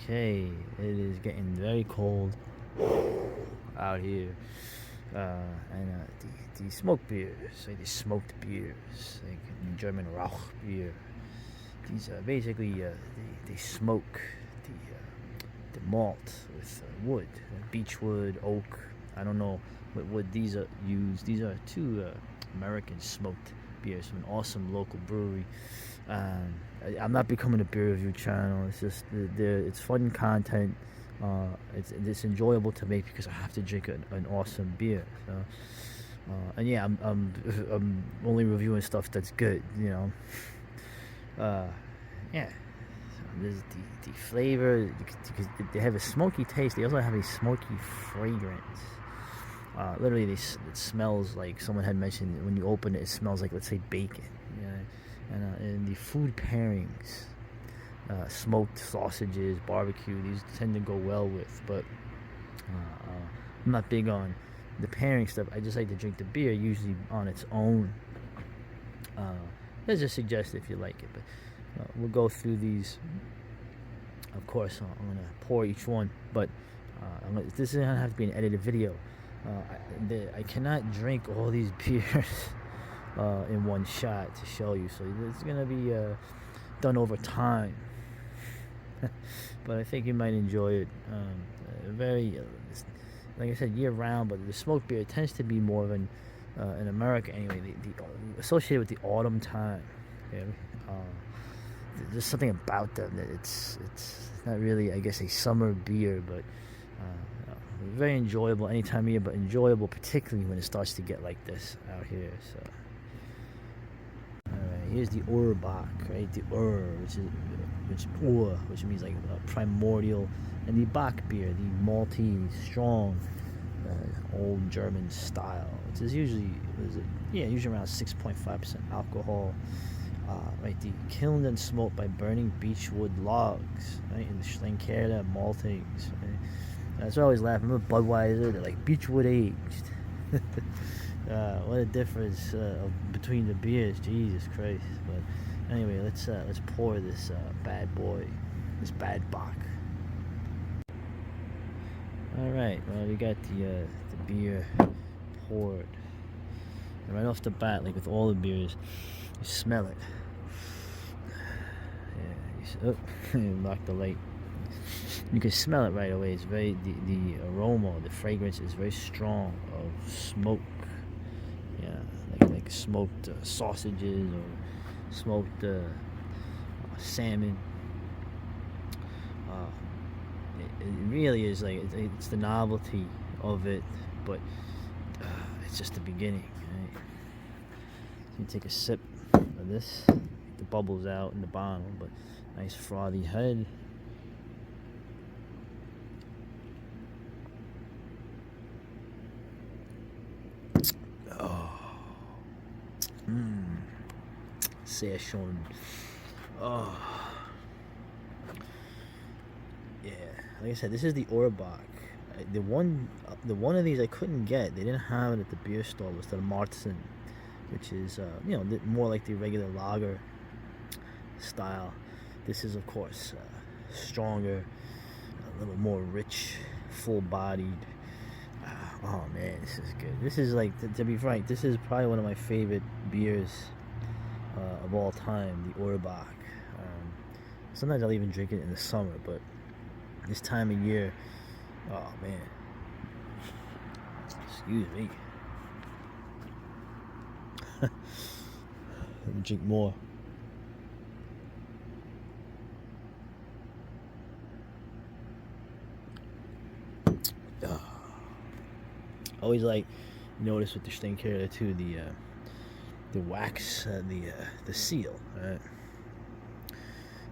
Okay, it is getting very cold out here. And the smoked beers, like the smoked beers, like in German Rauch beer. These basically they smoke the malt with wood, beech wood, oak. I don't know what wood these are used. These are two American smoked beers from an awesome local brewery. I'm not becoming a beer review channel. It's just it's fun content. It's enjoyable to make because I have to drink an awesome beer. So, and yeah, I'm only reviewing stuff that's good. Yeah. So there's the flavor. They have a smoky taste. They also have a smoky fragrance. Literally, it smells like someone had mentioned when you open it. It smells like, let's say, bacon. Yeah. And the food pairings, smoked sausages, barbecue. These tend to go well with. But I'm not big on the pairing stuff. I just like to drink the beer usually on its own. That's just suggest if you like it. But we'll go through these. Of course, I'm gonna pour each one, but this is gonna have to be an edited video. I cannot drink all these beers in one shot to show you, so it's gonna be done over time. But I think you might enjoy it. Very, like I said, year round. But the smoked beer tends to be more of in America anyway. The associated with the autumn time. Yeah. There's something about them that it's not really, I guess, a summer beer, but very enjoyable any time of year, but enjoyable particularly when it starts to get like this out here. So, all right, here's the Urbach, right? The which means like primordial, and the Bach beer, the malty, strong, old German style, which is usually usually around 6.5% alcohol. Right, the kilned and smoked by burning beechwood logs, right, in the Schlenkerla maltings. Right? That's what I always laugh. Remember Budweiser? They're like beechwood aged. What a difference between the beers, Jesus Christ! But anyway, let's pour this bad boy, this bad Bach. All right, well we got the beer poured, and right off the bat, like with all the beers, you smell it. Yeah, lock the light. You can smell it right away. It's very the aroma, the fragrance is very strong of smoke. Yeah, like smoked sausages or smoked salmon. It really is like it's the novelty of it, but it's just the beginning. Right? So you take a sip of this, the bubbles out in the bottom, but nice frothy head. Sehr schön. Oh. Yeah, like I said, this is the Urbach. The one of these I couldn't get. They didn't have it at the beer store. Was the Marzen, which is more like the regular lager style. This is, of course, stronger, a little more rich, full-bodied. Oh man, this is good. This is like, to be frank, this is probably one of my favorite beers of all time, the Urbach. Sometimes I'll even drink it in the summer, but this time of year, oh man. Excuse me. Let me drink more. Always like notice with the Steinkeller too, the wax, the seal. Right?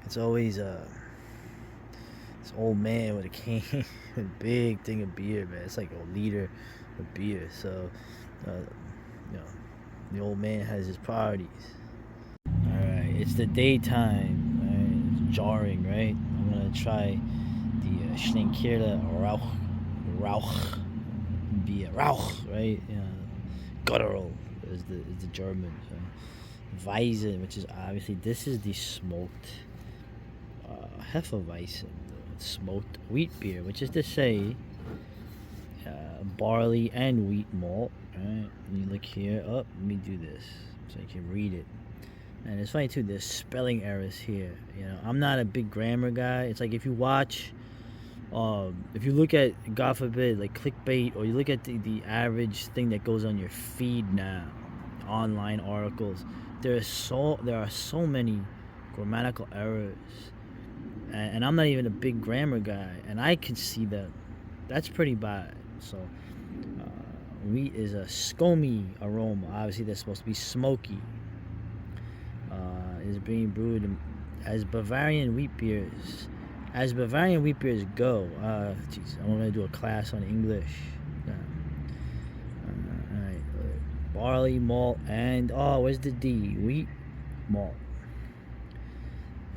It's always this old man with a cane, with a big thing of beer, man. It's like a liter of beer. So, the old man has his priorities. All right, it's the daytime. Right? It's jarring, right? I'm gonna try the Steinkeller Rauch beer, Rauch, right? Guttural is the German. Weizen, which is obviously, this is the smoked Hefeweizen, smoked wheat beer, which is to say, barley and wheat malt. Right? And you look here. Oh, let me do this so you can read it. And it's funny too. There's spelling errors here. I'm not a big grammar guy. It's like if you watch, if you look at, God forbid, like clickbait, or you look at the average thing that goes on your feed now, online articles. There are so many grammatical errors, and I'm not even a big grammar guy, and I can see that. That's pretty bad. So, wheat is a scomy aroma. Obviously, they're supposed to be smoky. Is being brewed as Bavarian wheat beers. As Bavarian wheat beers go. Jeez, I'm gonna do a class on English. Alright. Barley, malt, and where's the D? Wheat, malt.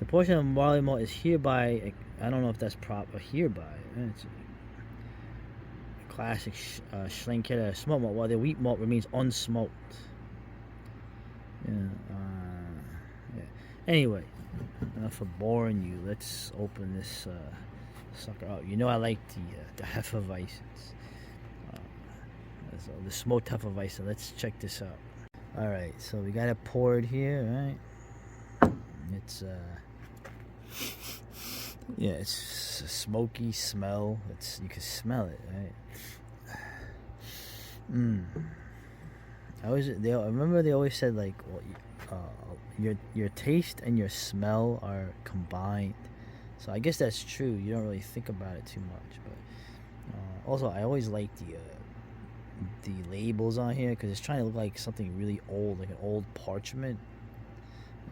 The portion of barley malt is hereby. I don't know if that's proper. Hereby. It's a classic Schlenkerla smoked malt, while the wheat malt remains unsmoked. Yeah. Anyway, enough of boring you. Let's open this sucker out. I like the Hefeweizens. The smoked Hefeweizen. Let's check this out. All right, so we got it poured here, right? It's it's a smoky smell. You can smell it, right? I remember they always said like, your taste and your smell are combined. So I guess that's true. You don't really think about it too much, but also I always like the labels on here because it's trying to look like something really old, like an old parchment.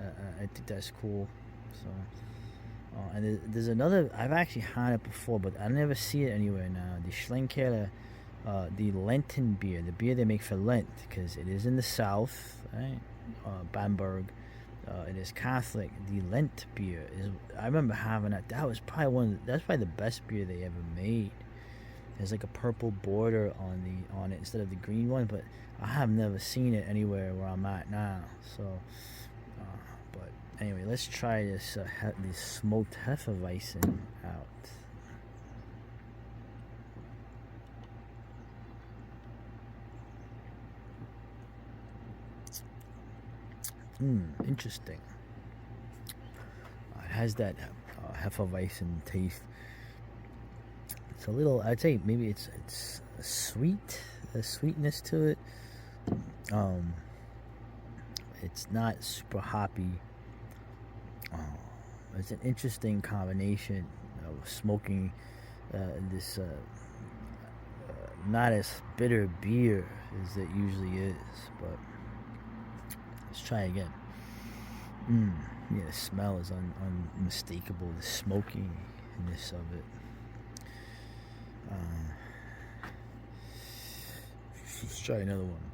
I think that's cool. So, and there's another. I've actually had it before, but I never see it anywhere now. The Schlenkerla, the Lenten beer, the beer they make for Lent, because it is in the south, right? Bamberg. It is Catholic. The Lent beer is. I remember having that. That was probably that's probably the best beer they ever made. There's like a purple border on it instead of the green one, but I have never seen it anywhere where I'm at now. So, but anyway, let's try this smoked Hefeweizen out. Interesting. It has that Hefeweizen taste. It's a little. I'd say maybe it's a sweetness to it. It's not super hoppy. It's an interesting combination of smoking this not as bitter beer as it usually is, but. Let's try again. Yeah, the smell is unmistakable. The smokiness of it. Let's try another one.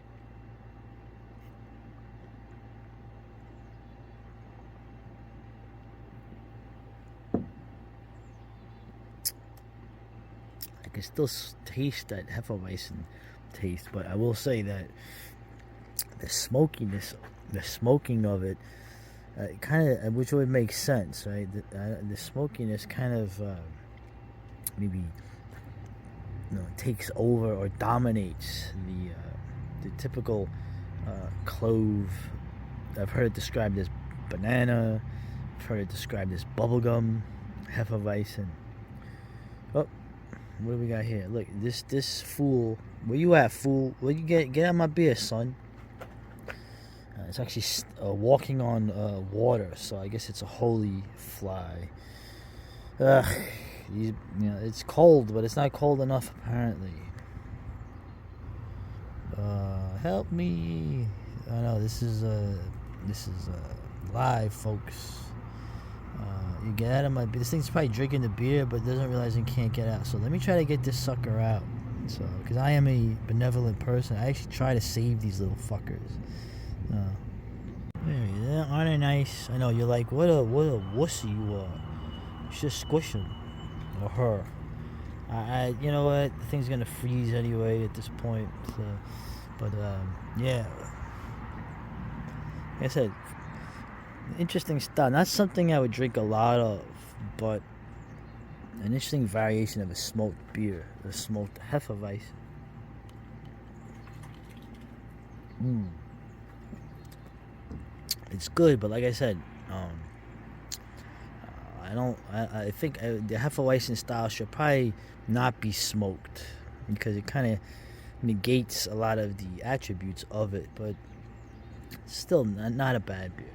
I can still taste that Hefeweizen taste, but I will say that the smokiness, the smoking of it, kind of, which would make sense, right? The smokiness kind of maybe takes over or dominates the typical clove. I've heard it described as banana. I've heard it described as bubblegum, Hefeweizen. Oh, what do we got here? Look, this fool. Where you at, fool? Where you get out of my beer, son? It's actually walking on water, so I guess it's a holy fly. It's cold, but it's not cold enough apparently. Help me! I know this is live, folks. You get out of my beer. This thing's probably drinking the beer, but doesn't realize it can't get out. So let me try to get this sucker out. So, because I am a benevolent person, I actually try to save these little fuckers. Aren't they nice? I know you're like, what a wussy you are. You should squish him or her. I you know what? The thing's gonna freeze anyway at this point. So, but yeah. Like I said, interesting stuff. Not something I would drink a lot of, but an interesting variation of a smoked beer, the smoked Hefeweizen. It's good, but like I said, I don't. I think the Hefeweizen style should probably not be smoked because it kind of negates a lot of the attributes of it. But still, not a bad beer.